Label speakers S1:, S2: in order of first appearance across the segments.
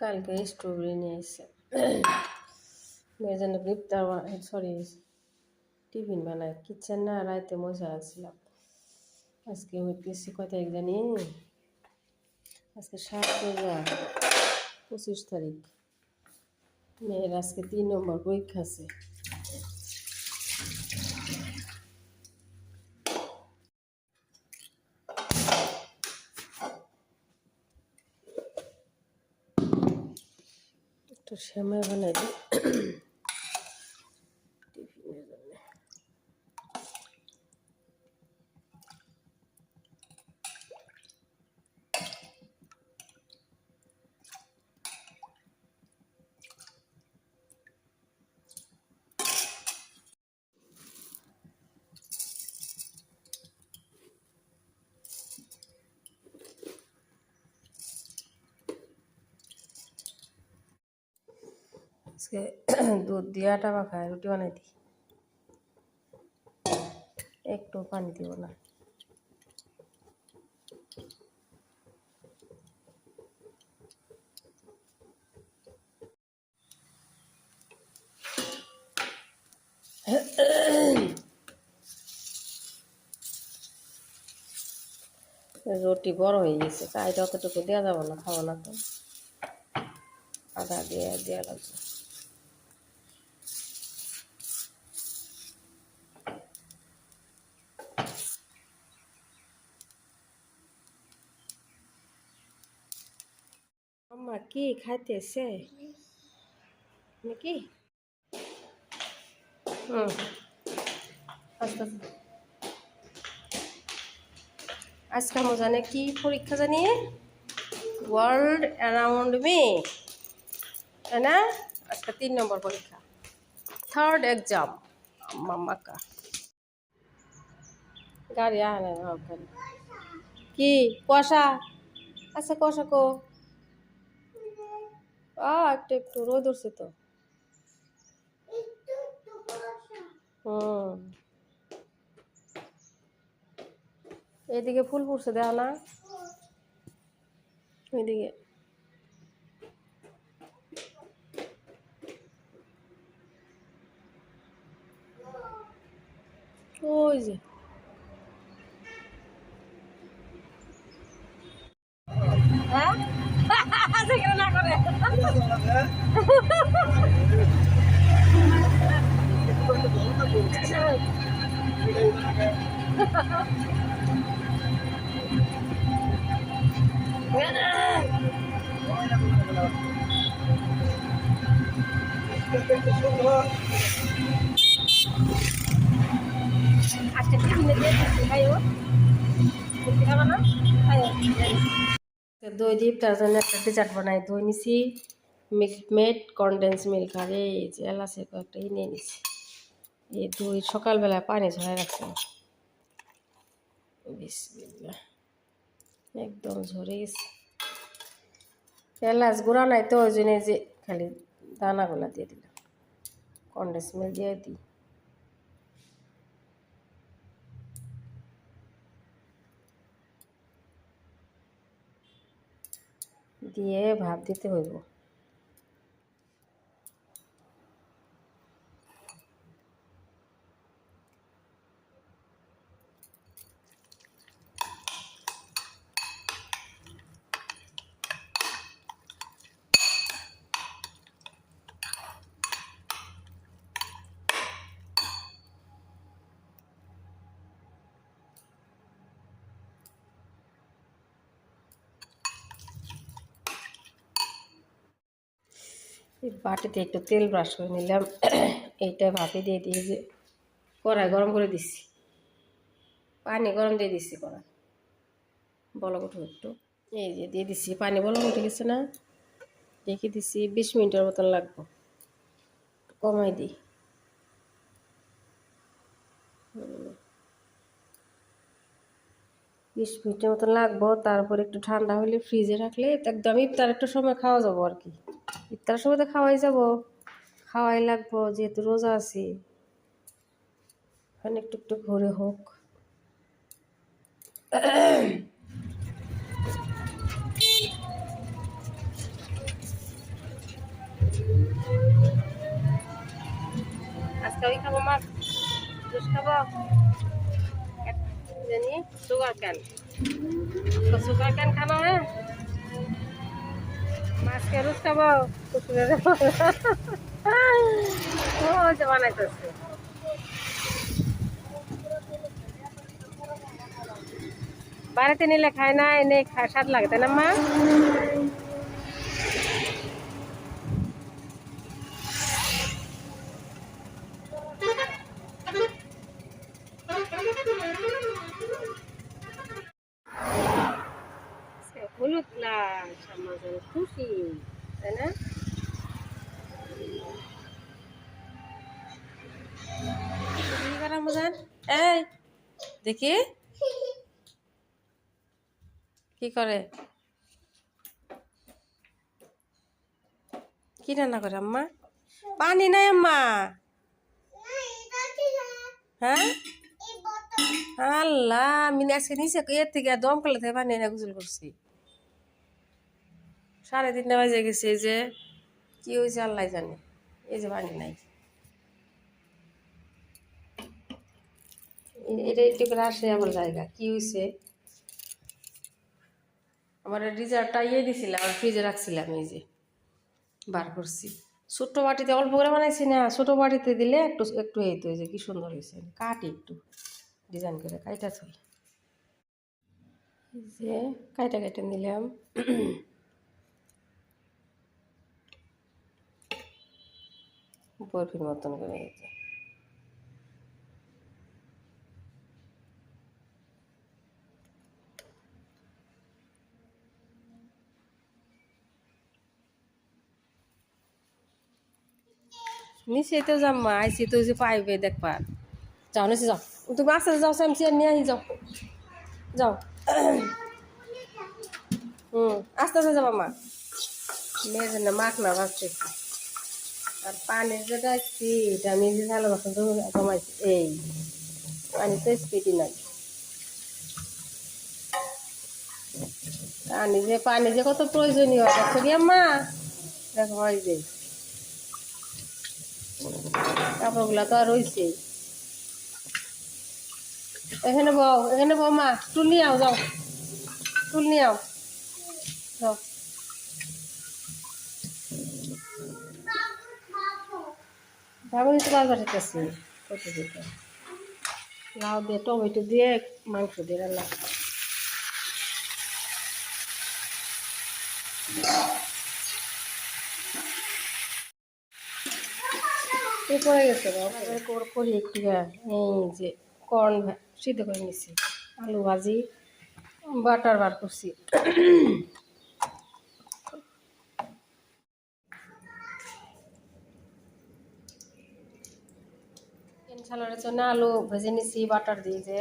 S1: কালকে স্ট্রবেরি নিয়ে এসে মেয়ের জন্য ইফতার সরি টিফিন বানায় কিচ্ছেন না রাইতে মজা আসছিলাম। আজকে হইতেছি কয় তারিখ জানি, আজকে 7/25 মেয়ের আজকে 3 নম্বর পরীক্ষা আছে। একটু সেমাই বানাই দিই টিফিনের জন্য। আজকে দুধ দিয়ে আটা মাখায় রুটি বানাই দিই, একটু পানি দিব না। রুটি বড় হয়ে গেছে, চাইটা অতটুকু দেওয়া যাবো না, খাবো না তো, আদা দিয়ে দেওয়া লাগবে। আম্মা কি খাইতেছে নাকি? আস্তে আস্তে আজকে আমরা জানি কি পরীক্ষা জানি, ওয়ার্ল্ড অ্যারাউন্ড মি, তাই না? আজকে 3 নম্বর পরীক্ষা, থার্ড এক্সাম। মাম্মাকা গাড়ি আনে গাড়ি কি কুয়াশা? আচ্ছা কুয়াশা কো একটু একটু রোদ উঠছে তো। হুম, এদিকে ফুল ফুটছে দেও না, ওইদিকে ওই যে হ্যাঁ না করে আজকে টিফিনে দিয়ে দিচ্ছি, খাইও খাবা না, খাইও। দই দিয়ে তার জন্য একটা ডেজার্ট বানাই, দই নিছি, মিল্কমেড কনডেন্স মিল্ক, আর এই যে এলাচের কয়েকটা নিয়ে নিছি। এই দই সকালবেলায় পানি ঝরাই রাখছিলাম, বিসমিল্লাহ একদম ঝরে গেছে। এলাচ গুঁড়া নাই তো, ওই জন্য যে খালি দানাগুলা দিয়ে দিলাম, কনডেন্স মিল্ক দিয়ে দিই। দিয়ে ভাপ দিতে হইব। এই বাটিতে একটু তেল ব্রাশ করে নিলাম, এইটা ভাপে দিয়ে দিয়ে যে কড়াই গরম করে দিচ্ছি, পানি গরম দিয়ে দিচ্ছি, কড়াই বলক উঠো একটু, এই যে দিয়ে দিচ্ছি পানি বলক উঠে গেছে না, রেখে দিচ্ছি 20 মিনিটের মতন লাগবো, কমাই দিই। 20 মিনিটের মতন লাগবো, তারপর একটু ঠান্ডা হলে ফ্রিজে রাখলে একদম ইফতার একটা সময় খাওয়া যাবো আর কি। ইফতারের সময় তো খাওয়াই যাবো, খাওয়াই লাগবো যেহেতু রোজা আছি, এখন একটু একটু ঘুরে হোক। আজকে ওই খাবো মাছ, জুস খাবো, জানি সুগার ক্যান, তো সুগার ক্যান খানো হ্যাঁ, মাছকে রুস খাবো, ও যে বানাইতেছে বাড়িতে নিলে খায় না, এনে খায় স্বাদ লাগে তাই না মা? হলুদ লাল আমাজন খুশি তাই না? আমাজন এই দেখি কি করে, কি রান্না করে আম্মা? পানি নাই আম্মা, হ্যাঁ আল্লাহ আমি আজকে নিচে এর থেকে দমকলে থেকে পানি এনে গোসল করছি, 3:30 বাজে গেছে, এই যে কি হয়েছে আল্লাহ জানে, এই যে পানি নাই, এটা একটু করে আসে আমার জায়গা কি হয়েছে, আমার রিজার্ভটা ইয়ে দিছিলাম আর ফ্রিজে রাখছিলাম, এই যে বার করছি, ছোট্ট বাটিতে অল্প করে বানাইছি না, ছোট বাটিতে দিলে একটু একটু এই তো, যে কি সুন্দর হয়েছে, কাটি একটু ডিজাইন করে কাইটা থই, যে কাইটা কাইটা নিলাম, বরফির মতন করে দিতে, নিচে তো জাম্মা আইসি তো যে পাইবে দেখবা, যাও নিচে যাও, তুমি আস্তে আস্তে যাও, চামচি নিয়ে আহি যাও, যাও আস্তে আস্তে যাবা মা, মেয়ের জন্য মাখ না ভাবছি, আর পানির যেটা আসছি এটা আমি যে ভালো বাসন জমাইছি, এই পানি তো স্পিডই নাই, পানি যে কত প্রয়োজনীয় দেখছো কি আম্মা, দেখো ওই যে কাপড়গুলা তো আর রয়েছে, এখানে বউ মা, টুল নিয়ে আও, যাও টুল নিয়ে আও, যাও ভাবনি তো বারবার যেতেছি, কত দিতে লাউ দিয়ে টমেটো দিয়ে মাংস দিয়ে রান্না, পড়ে গেছে করি একটু, এই যে কর্ন সিদ্ধ করে নিছি, আলু ভাজি বাটার বার করছি, চিকেন সালাডের জন্য আলু ভেজে নিছি বাটার দিয়ে, যে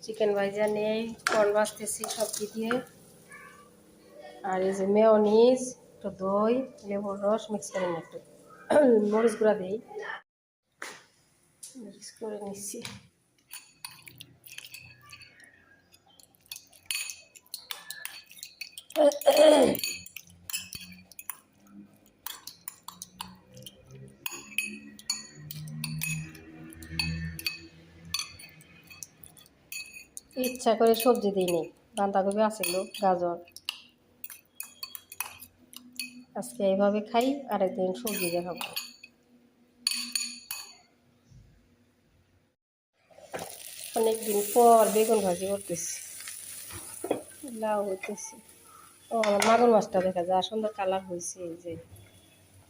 S1: চিকেন ভাজা নেই, কর্ন ভাজতেছি সবজি দিয়ে, আর এই যে মেয়োনিজ, একটু দই, লেবুর রস মিক্স করে নিই, একটু মরিচ গুঁড়া দিই, মিক্স করে নিচ্ছি, ইচ্ছা করে সবজি দিইনি, বাঁধাকপি আছিল, গাজর, আজকে এইভাবে খাই, আরেকদিন সবজি দিয়ে খাবো, অনেকদিন পর বেগুন ভাজি করতেছি, লাউ হইতেছি, ও আমার মাগুর মাছটা দেখা যায় সুন্দর কালার হয়েছে, এই যে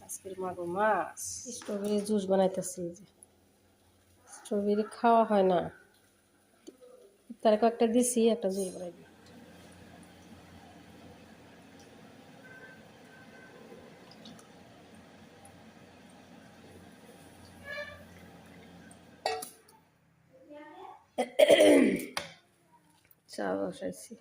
S1: আজকের মাগুর মাছ, স্ট্রবেরি জুস বানাইতেছি, এই যে স্ট্রবেরি খাওয়া হয় না, তার কয়েকটা দিছি, একটা জুস বানাই দিই, চা বসাইছি।